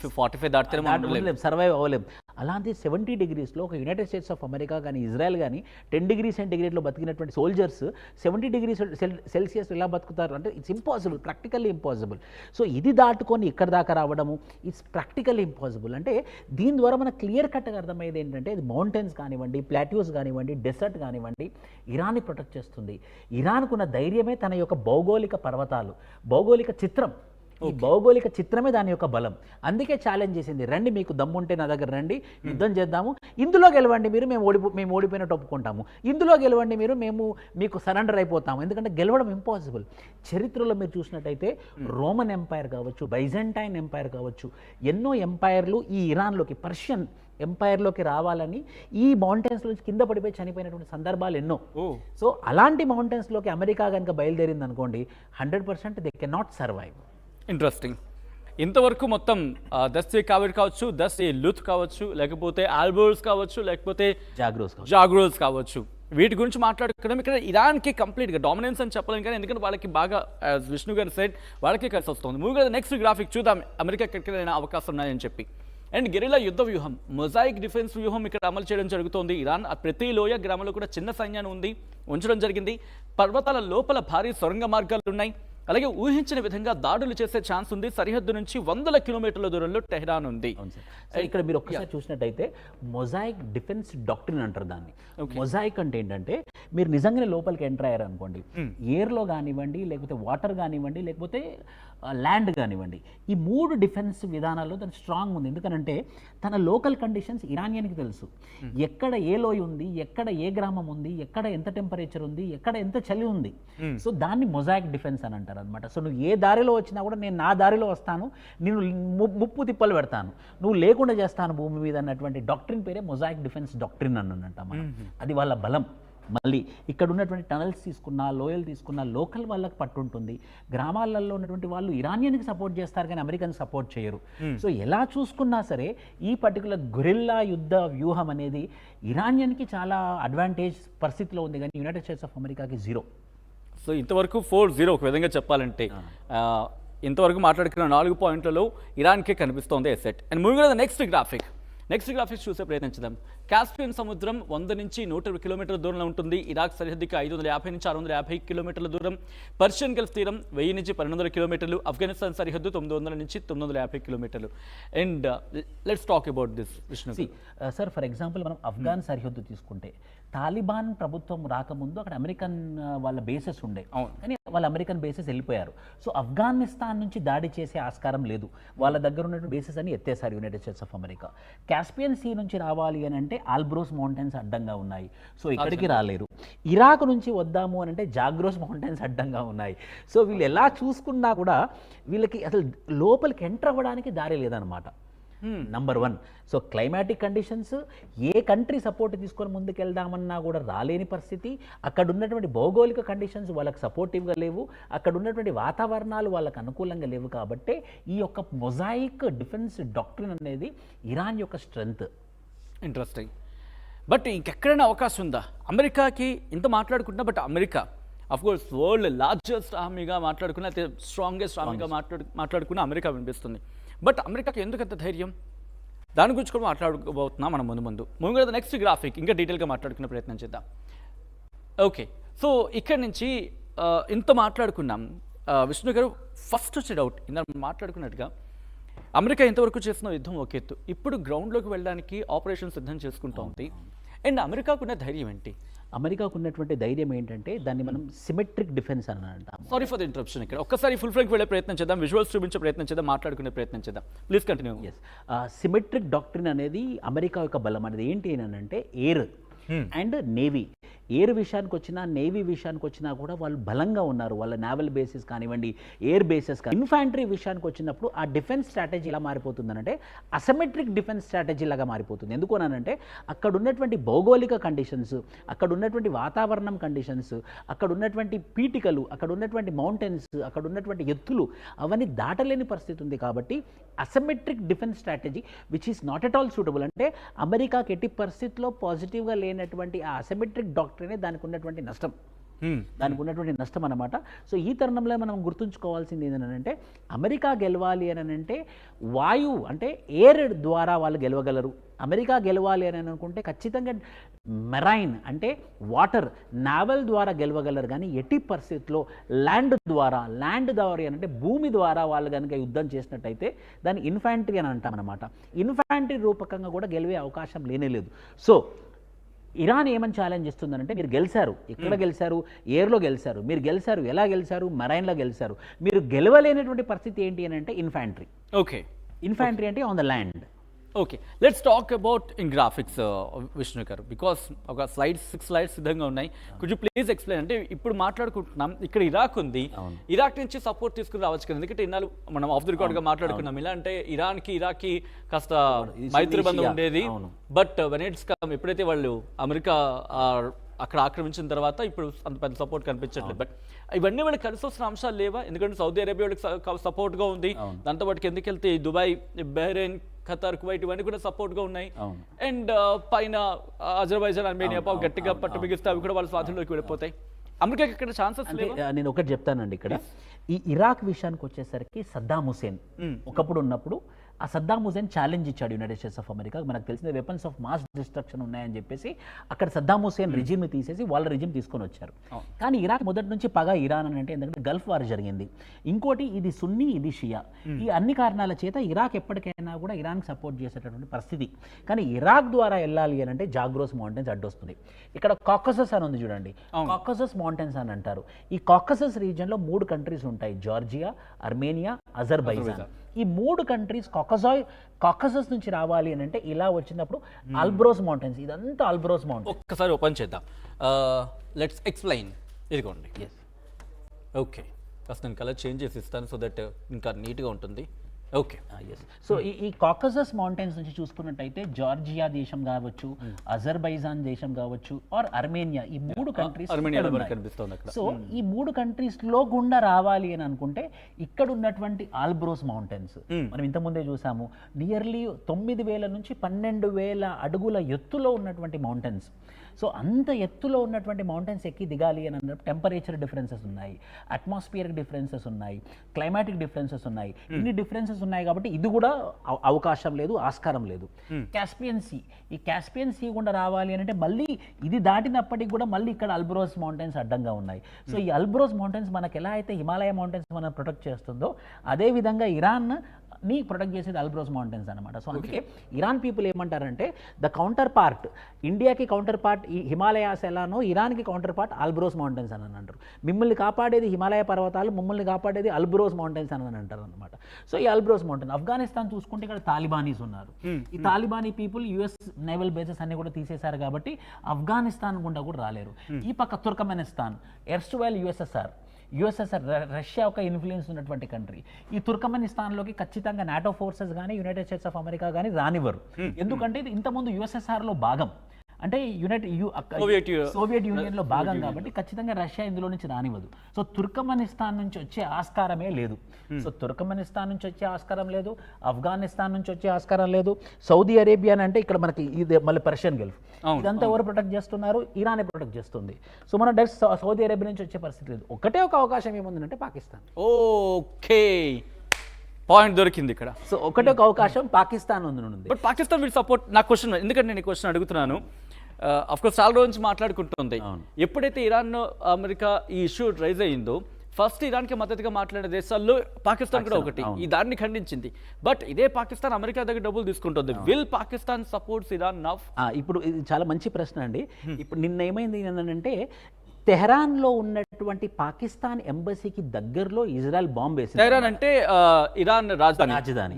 45 దాటితే సర్వైవ్ అవ్వలేం. అలాంటి 70 degreesలో ఒక యునైటెడ్ స్టేట్స్ ఆఫ్ అమెరికా కానీ ఇజ్రాయెల్ కానీ 10 degrees సెంటిగ్రేడ్లో బతికినటువంటి సోల్జర్స్ 70 degrees సెల్సియస్ ఎలా బతుకుతారు అంటే it's impossible, practically impossible. So ఇది దాటుకొని ఇక్కడ దాకా రావడము ఇట్స్ ప్రాక్టికల్లీ ఇంపాసిబుల్. అంటే దీని ద్వారా మనకు క్లియర్ కట్గా అర్థమయ్యేది ఏంటంటే ఇది మౌంటైన్స్ కానివ్వండి, ప్లాట్యూస్ కానివ్వండి, డెసర్ట్ కానివ్వండి ఇరాన్ని ప్రొటెక్ట్ చేస్తుంది. ఇరాన్కున్న ధైర్యమే తన యొక్క భౌగోళిక పర్వతాలు, భౌగోళిక చిత్రం. ఈ భౌగోళిక చిత్రమే దాని యొక్క బలం. అందుకే ఛాలెంజ్ చేసింది, రండి మీకు దమ్ముంటే నా దగ్గర రండి, యుద్ధం చేద్దాము, ఇందులో గెలవండి మీరు, మేము ఓడిపోయినట్టు ఒప్పుకుంటాము, ఇందులో గెలవండి మీరు, మేము మీకు సరెండర్ అయిపోతాము. ఎందుకంటే గెలవడం ఇంపాసిబుల్. చరిత్రలో మీరు చూసినట్టయితే రోమన్ ఎంపైర్ కావచ్చు, బైజెంటైన్ ఎంపైర్ కావచ్చు, ఎన్నో ఎంపైర్లు ఈ ఇరాన్లోకి, పర్షియన్ ఎంపైర్లోకి రావాలని ఈ మౌంటైన్స్లోంచి కింద పడిపోయి చనిపోయినటువంటి సందర్భాలు ఎన్నో. సో అలాంటి మౌంటైన్స్లోకి అమెరికా కనుక బయలుదేరింది అనుకోండి 100% they can not survive. Interesting. ఇంతవరకు మొత్తం దస్తీ కావిడ్ కావచ్చు, దస్తీ లుత్ కావచ్చు, లేకపోతే ఆల్బోర్స్ కావచ్చు, లేకపోతే జాగ్రోస్ కావచ్చు, వీటి గురించి మాట్లాడుకోవడం ఇక్కడ ఇరాన్కి కంప్లీట్గా డామినెన్స్ అని చెప్పలేం. కానీ ఎందుకంటే వాళ్ళకి బాగా విష్ణు గారు సెట్ వాళ్ళకి కలిసి వస్తుంది. మూవీ నెక్స్ట్ గ్రాఫిక్ చూద్దాం అమెరికా ఎక్కడికైనా అవకాశం ఉన్నాయని చెప్పి. అండ్ గెరిలా యుద్ధ వ్యూహం, మొజాయిక్ డిఫెన్స్ వ్యూహం ఇక్కడ అమలు చేయడం జరుగుతోంది. ఇరాన్ ప్రతి లోయ గ్రామంలో కూడా చిన్న సైన్యాన్ని ఉంచడం జరిగింది. పర్వతాల లోపల భారీ సొరంగ మార్గాలు ఉన్నాయి. అలాగే ఊహించిన విధంగా దాడులు చేసే ఛాన్స్ ఉంది. సరిహద్దు నుంచి 100 కిలోమీటర్ల దూరంలో టెహ్రాన్ ఉంది. ఇక్కడ మీరు ఒక్కసారి చూసినట్టయితే మొజాయిక్ డిఫెన్స్ డాక్ట్రిన్ అంటారు దాన్ని. మొజాయిక్ అంటే ఏంటంటే మీరు నిజంగానే లోపలికి ఎంటర్ అయ్యారు అనుకోండి, ఎయిర్లో కానివ్వండి, లేకపోతే వాటర్ కానివ్వండి, లేకపోతే ల్యాండ్ కానివ్వండి, ఈ 3 డిఫెన్స్ విధానాల్లో తను స్ట్రాంగ్ ఉంది. ఎందుకంటే తన లోకల్ కండిషన్స్ ఇరానియన్కి తెలుసు. ఎక్కడ ఏ లోయ ఉంది, ఎక్కడ ఏ గ్రామం ఉంది, ఎక్కడ ఎంత టెంపరేచర్ ఉంది, ఎక్కడ ఎంత చలి ఉంది. సో దాన్ని మొజాయిక్ డిఫెన్స్ అని అంటారు అనమాట. సో నువ్వు ఏ దారిలో వచ్చినా కూడా నేను నా దారిలో వస్తాను, నేను ముప్పు తిప్పలు పెడతాను, నువ్వు లేకుండా చేస్తాను భూమి మీద అన్నటువంటి డాక్ట్రిన్ పేరే మొజాయిక్ డిఫెన్స్ డాక్ట్రిన్ అని అంటాం. అది వాళ్ళ బలం. మళ్ళీ ఇక్కడ ఉన్నటువంటి టనల్స్ తీసుకున్నా, లోయలు తీసుకున్నా లోకల్ వాళ్ళకి పట్టుంటుంది. గ్రామాలలో ఉన్నటువంటి వాళ్ళు ఇరానియన్కి సపోర్ట్ చేస్తారు కానీ అమెరికన్ సపోర్ట్ చేయరు. సో ఎలా చూసుకున్నా సరే ఈ పర్టికులర్ గొరిల్లా యుద్ధ వ్యూహం అనేది ఇరానియన్కి చాలా అడ్వాంటేజ్ పరిస్థితిలో ఉంది కానీ యునైటెడ్ స్టేట్స్ ఆఫ్ అమెరికాకి 0. సో ఇంతవరకు 4-0 ఒక విధంగా చెప్పాలంటే ఇంతవరకు మాట్లాడుకున్న 4 పాయింట్లలో ఇరాన్కే కనిపిస్తోంది asset. And moving next graphics చూసే ప్రయత్నించుదాం. కాస్పియన్ సముద్రం 100 నుంచి 120 కిలోమీటర్ల దూరంలో ఉంటుంది. ఇరాక్ సరిహద్దుకి 550 నుంచి 650 కిలోమీటర్ల దూరం. పర్షియన్ గల్ఫ్ తీరం 1000 నుంచి 1200 కిలోమీటర్లు. ఆఫ్ఘనిస్తాన్ సరిహద్దు 900 నుంచి 950 కిలోమీటర్లు. And let's talk about this Vishnu. Sir for example మనం ఆఫ్ఘాన్ సరిహద్దు తీసుకుంటే తాలిబాన్ ప్రభుత్వం రాకముందు అక్కడ అమెరికన్ వాళ్ళ బేసెస్ ఉండే, కానీ వాళ్ళ అమెరికన్ బేసెస్ వెళ్ళిపోయారు. సో ఆఫ్ఘనిస్తాన్ నుంచి దాడి చేసే ఆస్కారం లేదు. వాళ్ళ దగ్గర ఉన్నటువంటి బేసెస్ అని ఎత్తేసారు United States of America. Caspian sea నుంచి రావాలి అని అంటే ఆల్బ్రోస్ మౌంటైన్స్ అడ్డంగా ఉన్నాయి, సో ఇక్కడికి రాలేరు. ఇరాక్ నుంచి వద్దాము అని అంటే జాగ్రోస్ మౌంటైన్స్ అడ్డంగా ఉన్నాయి. సో వీళ్ళు ఎలా చూసుకున్నా కూడా వీళ్ళకి అసలు లోపలికి ఎంటర్ అవ్వడానికి దారి లేదనమాట. నంబర్ 1. సో క్లైమాటిక్ కండిషన్స్, ఏ కంట్రీ సపోర్ట్ తీసుకొని ముందుకెళ్దామన్నా కూడా రాలేని పరిస్థితి. అక్కడ ఉన్నటువంటి భౌగోళిక కండిషన్స్ వాళ్ళకి సపోర్టివ్గా లేవు, అక్కడ ఉన్నటువంటి వాతావరణాలు వాళ్ళకి అనుకూలంగా లేవు. కాబట్టి ఈ యొక్క మొజాయిక్ డిఫెన్స్ డాక్ట్రిన్ అనేది ఇరాన్ యొక్క స్ట్రెంగ్త్. ఇంట్రెస్టింగ్. బట్ ఇంకెక్కడైనా అవకాశం ఉందా అమెరికాకి? ఇంత మాట్లాడుకుంటున్నా, but America of course world largest ఆర్మీగా మాట్లాడుకున్న, స్ట్రాంగెస్ట్ ఆర్మీగా మాట్లాడుకున్న అమెరికా వినిపిస్తుంది. బట్ అమెరికాకి ఎందుకు అంత ధైర్యం? దాని గురించి కూడా మాట్లాడుకోబోతున్నాం మనం ముందు. ముందు నెక్స్ట్ గ్రాఫిక్ ఇంకా డీటెయిల్గా మాట్లాడుకునే ప్రయత్నం చేద్దాం. ఓకే, సో ఇక్కడి నుంచి ఇంత మాట్లాడుకున్నాం. విష్ణు గారు ఫస్ట్ వచ్చే డౌట్ ఇందాక మాట్లాడుకున్నట్టుగా అమెరికా ఇంతవరకు చేసిన యుద్ధం ఒక ఎత్తు, ఇప్పుడు గ్రౌండ్లోకి వెళ్ళడానికి ఆపరేషన్ సిద్ధం చేసుకుంటూ ఉంది. అండ్ అమెరికాకు ఉన్న ధైర్యం ఏంటి? అమెరికాకు ఉన్నటువంటి ధైర్యం ఏంటంటే దాన్ని మనం సిమెట్రిక్ డిఫెన్స్ అని అంటాం. Sorry for the interruption. ఇక్కడ ఒక్కసారి ఫుల్ ఫ్లెక్ వెళ్ళే ప్రయత్నం చేద్దాం, విజువల్స్ చూపించే ప్రయత్నం చేద్దాం, మాట్లాడుకునే ప్రయత్నం చేద్దాం. Please continue. సిమెట్రిక్ డాక్ట్రిన్ అనేది అమెరికా యొక్క బలం అనేది ఏంటి అని అంటే ఎయిర్ అండ్ నేవీ. ఎయిర్ విషయానికి వచ్చినా, నేవీ విషయానికి వచ్చినా కూడా వాళ్ళు బలంగా ఉన్నారు. వాళ్ళ నావల్ బేసెస్ కానివ్వండి, ఎయిర్ బేసెస్ కానీ. ఇన్ఫాంట్రీ విషయానికి వచ్చినప్పుడు ఆ డిఫెన్స్ స్ట్రాటజీ ఎలా మారిపోతుందనంటే అసిమెట్రిక్ డిఫెన్స్ స్ట్రాటజీ లాగా మారిపోతుంది. ఎందుకు అనంటే అక్కడ ఉన్నటువంటి భౌగోళిక కండిషన్స్, అక్కడ ఉన్నటువంటి వాతావరణం కండిషన్స్, అక్కడ ఉన్నటువంటి పీఠికలు, అక్కడ ఉన్నటువంటి మౌంటైన్స్, అక్కడ ఉన్నటువంటి ఎత్తులు అవన్నీ దాటలేని పరిస్థితి ఉంది. కాబట్టి asymmetric defence strategy which is not at all suitable. అంటే అమెరికాకి ఎట్టి పరిస్థితిలో పాజిటివ్గా లేనటువంటి ఆ అసిమెట్రిక్ డాక్ట్రినే దానికి ఉన్నటువంటి నష్టం. దానికి ఉన్నటువంటి నష్టం అన్నమాట. సో ఈ తరుణంలో మనం గుర్తుంచుకోవాల్సింది ఏంటంటే అమెరికా గెలవాలి అని అంటే వాయువు అంటే ఎయిర్ ద్వారా వాళ్ళు గెలవగలరు. అమెరికా గెలవాలి అని అనుకుంటే ఖచ్చితంగా మెరైన్ అంటే వాటర్ నావల్ ద్వారా గెలవగలరు. కానీ ఎట్టి పరిస్థితుల్లో ల్యాండ్ ద్వారా అంటే భూమి ద్వారా వాళ్ళు కనుక యుద్ధం చేసినట్టయితే దాన్ని ఇన్ఫాంట్రీ అని అంటామన్నమాట. ఇన్ఫాంట్రీ రూపకంగా కూడా గెలివే అవకాశం లేనేలేదు. సో ఇరాన్ ఏమని ఛాలెంజ్ ఇస్తుందంటే మీరు గెలిచారు, ఎక్కడ గెలిచారు, ఎయిర్లో గెలిచారు, మీరు గెలిచారు, ఎలా గెలిచారు, మెరైన్లో గెలిచారు, మీరు గెలవలేనటువంటి పరిస్థితి ఏంటి అని అంటే ఇన్ఫాంట్రీ. ఓకే, ఇన్ఫాంట్రీ అంటే on the land. Okay, let's talk about in graphics Vishnu గారు, బికాస్ ఒక సిక్స్ స్లైడ్స్ సిద్ధంగా ఉన్నాయి. Could you please explain? అంటే ఇప్పుడు మాట్లాడుకుంటున్నాం, ఇక్కడ ఇరాక్ ఉంది, ఇరాక్ నుంచి సపోర్ట్ తీసుకుని రావచ్చు కదా, ఎందుకంటే ఇన్నాళ్ళు మనం ఆఫ్ ది రికార్డ్ గా మాట్లాడుకున్నాం. ఇలా అంటే ఇరాక్కి కాస్త మైత్రి బంధం ఉండేది, బట్ వెన్ ఇట్స్ కమ్ ఎప్పుడైతే వాళ్ళు అమెరికా అక్కడ ఆక్రమించిన తర్వాత ఇప్పుడు అంత పెద్ద సపోర్ట్ కనిపించట్లేదు. బట్ ఇవన్నీ వాళ్ళకి కలిసి వస్తున్న అంశాలు లేవా? ఎందుకంటే సౌదీ అరేబియా వాళ్ళకి సపోర్ట్గా ఉంది, దాంతో పాటు కిందకి వెళ్తే దుబాయ్, బహ్రెయిన్, ఖతార్, కువైట్ ఇవన్నీ కూడా సపోర్ట్గా ఉన్నాయి. అండ్ పైన అజర్బైజాన్, అర్మేనియా గట్టిగా పట్టు బిగిస్తే అవి కూడా వాళ్ళ స్వాధీనంలోకి వెళ్ళిపోతాయి. అమెరికాకి ఇక్కడ ఛాన్సెస్ లేవా? నేను ఒకటి చెప్తానండి, ఇక్కడ ఈ ఇరాక్ విషయానికి వచ్చేసరికి సద్దాం హుసేన్ ఒకప్పుడు ఉన్నప్పుడు ఆ సద్దాం హుసేన్ ఛాలెంజ్ ఇచ్చాడు యునైటెడ్ స్టేట్స్ ఆఫ్ అమెరికా, మనకు తెలిసిన వెపన్స్ ఆఫ్ మాస్ డిస్ట్రక్షన్ ఉన్నాయని చెప్పేసి అక్కడ సద్దాం హుసేన్ రిజిమ్ని తీసేసి వాళ్ళ రిజిమ్ తీసుకొని వచ్చారు. కానీ ఇరాక్ మొదటి నుంచి పగ ఇరాన్ అని అంటే ఎందుకంటే గల్ఫ్ వార్ జరిగింది, ఇంకోటి ఇది సున్నీ, ఇది షియా, ఈ అన్ని కారణాల చేత ఇరాక్ ఎప్పటికైనా కూడా ఇరాన్కి సపోర్ట్ చేసేటటువంటి పరిస్థితి. కానీ ఇరాక్ ద్వారా వెళ్ళాలి అని అంటే జాగ్రోస్ మౌంటైన్స్ అడ్డొస్తుంది. ఇక్కడ కాకసస్ అని ఉంది చూడండి, కాకసస్ మౌంటైన్స్ అని అంటారు. ఈ కాకసస్ రీజియన్లో 3 కంట్రీస్ ఉంటాయి, జార్జియా, అర్మేనియా, అజర్బైజాన్. ఈ 3 కంట్రీస్ కాకసస్ నుంచి రావాలి అని అంటే ఇలా వచ్చినప్పుడు ఆల్బ్రోస్ మౌంటైన్స్, ఇదంతా ఆల్బ్రోస్ మౌంటైన్స్. ఒక్కసారి ఓపెన్ చేద్దాం, లెట్స్ ఎక్స్ప్లెయిన్. ఇదిగోండి, ఓకే, కాస్త నేను కలర్ చేంజ్ చేసి ఇస్తాను సో దట్ ఇంకా నీట్గా ఉంటుంది. Okay, yes. సో ఈ కాకసస్ మౌంటైన్స్ నుంచి చూసుకున్నట్టయితే జార్జియా దేశం కావచ్చు, అజర్బైజాన్ దేశం కావచ్చు, ఆర్ అర్మేనియా, ఈ 3 కంట్రీస్. సో ఈ 3 కంట్రీస్ లో గుండా రావాలి అని అనుకుంటే ఇక్కడ ఉన్నటువంటి ఆల్బ్రోస్ మౌంటైన్స్ మనం ఇంతకుముందే చూసాము, నియర్లీ 9,000 నుంచి 12,000 అడుగుల ఎత్తులో ఉన్నటువంటి మౌంటైన్స్. సో అంత ఎత్తులో ఉన్నటువంటి మౌంటైన్స్ ఎక్కి దిగాలి అని అన్నప్పుడు టెంపరేచర్ డిఫరెన్సెస్ ఉన్నాయి, అట్మాస్ఫియర్ డిఫరెన్సెస్ ఉన్నాయి, క్లైమాటిక్ డిఫరెన్సెస్ ఉన్నాయి, ఇన్ని డిఫరెన్సెస్ ఉన్నాయి. కాబట్టి ఇది కూడా అవకాశం లేదు, ఆస్కారం లేదు. కాస్పియన్ సీ, ఈ కాస్పియన్ సీ గుండా రావాలి అని అంటే మళ్ళీ ఇది దాటినప్పటికి కూడా మళ్ళీ ఇక్కడ అల్బ్రోస్ మౌంటైన్స్ అడ్డంగా ఉన్నాయి. సో ఈ అల్బ్రోస్ మౌంటైన్స్ మనకు ఎలా అయితే హిమాలయ మౌంటైన్స్ మనం ప్రొటెక్ట్ చేస్తుందో అదే విధంగా ఇరాన్ ని ప్రొటెక్ట్ చేసేది అల్బ్రోస్ మౌంటైన్స్ అనమాట. సో అందుకే ఇరాన్ పీపుల్ ఏమంటారంటే ద కౌంటర్ పార్ట్, ఇండియాకి కౌంటర్ పార్ట్ ఈ హిమాలయాస్ ఎలానో ఇరాన్కి కౌంటర్ పార్ట్ ఆల్బ్రోస్ మౌంటైన్స్ అని అంటారు. మిమ్మల్ని కాపాడేది హిమాలయ పర్వతాలు, మమ్మల్ని కాపాడేది అల్బ్రోస్ మౌంటైన్స్ అని అంటారు అనమాట. సో ఈ అల్బ్రోస్ మౌంటైన్, ఆఫ్ఘనిస్తాన్ చూసుకుంటే ఇక్కడ తాలిబానీస్ ఉన్నారు. ఈ Talibani people US naval bases అన్ని కూడా తీసేశారు కాబట్టి ఆఫ్ఘనిస్తాన్ గుండా కూడా రాలేరు. ఈ పక్క తుర్కమెనిస్తాన్, ఎర్స్టువైల్ యుఎస్ఎస్ఆర్, రష్యా ఒక ఇన్ఫ్లుయెన్స్ ఉన్నటువంటి కంట్రీ. ఈ తుర్కమెనిస్తాన్లోకి ఖచ్చితంగా నాటో ఫోర్సెస్ కానీ యునైటెడ్ స్టేట్స్ ఆఫ్ అమెరికా కానీ రానివ్వరు. ఎందుకంటే ఇది ఇంతకుముందు యుఎస్ఎస్ఆర్లో భాగం, అంటే సోవియట్ యూనియన్లో భాగం కాబట్టి ఖచ్చితంగా రష్యా ఇందులో నుంచి రానివ్వదు. సో తుర్కమెనిస్తాన్ నుంచి వచ్చే ఆస్కారమే లేదు. సో తుర్కమెనిస్తాన్ నుంచి వచ్చే ఆస్కారం లేదు, ఆఫ్ఘనిస్తాన్ నుంచి వచ్చే ఆస్కారం లేదు. సౌదీ అరేబియా అంటే ఇక్కడ మనకి ఇది మళ్ళీ పర్షియన్ గల్ఫ్, ఇదంతా ఎవరు ప్రొటెక్ట్ చేస్తున్నారు? ఇరానే ప్రొటెక్ట్ చేస్తుంది. సో మనం డైరెక్ట్ సౌదీ అరేబియా నుంచి వచ్చే పరిస్థితి లేదు. ఒకటే ఒక అవకాశం ఏముందంటే పాకిస్తాన్. ఓకే, పాయింట్ దొరికింది ఇక్కడ. సో ఒకటే ఒక అవకాశం పాకిస్తాన్ ఉంది. But Pakistan will support. నా క్వశ్చన్, ఎందుకంటే నేను ఈ క్వశ్చన్ అడుగుతున్నాను, అఫ్కోర్స్ చాలా రోజు నుంచి మాట్లాడుకుంటుంది. ఎప్పుడైతే ఇరాన్ అమెరికా ఈ ఇష్యూ రైజ్ అయ్యిందో ఫస్ట్ ఇరాన్కి మద్దతుగా మాట్లాడే దేశాల్లో పాకిస్తాన్ కూడా ఒకటి, ఈ దాన్ని ఖండించింది. బట్ ఇదే పాకిస్తాన్ అమెరికా దగ్గర డబ్బులు తీసుకుంటుంది. Will Pakistan supports Iran now? ఇప్పుడు ఇది చాలా మంచి ప్రశ్న అండి. ఇప్పుడు నిన్న ఏమైంది ఏంటంటే తెహరాన్లో ఉన్నటువంటి పాకిస్తాన్ ఎంబసీకి దగ్గరలో ఇజ్రాయెల్ బాంబ్ వేసింది. తెహరాన్ అంటే ఇరాన్ రాజధాని.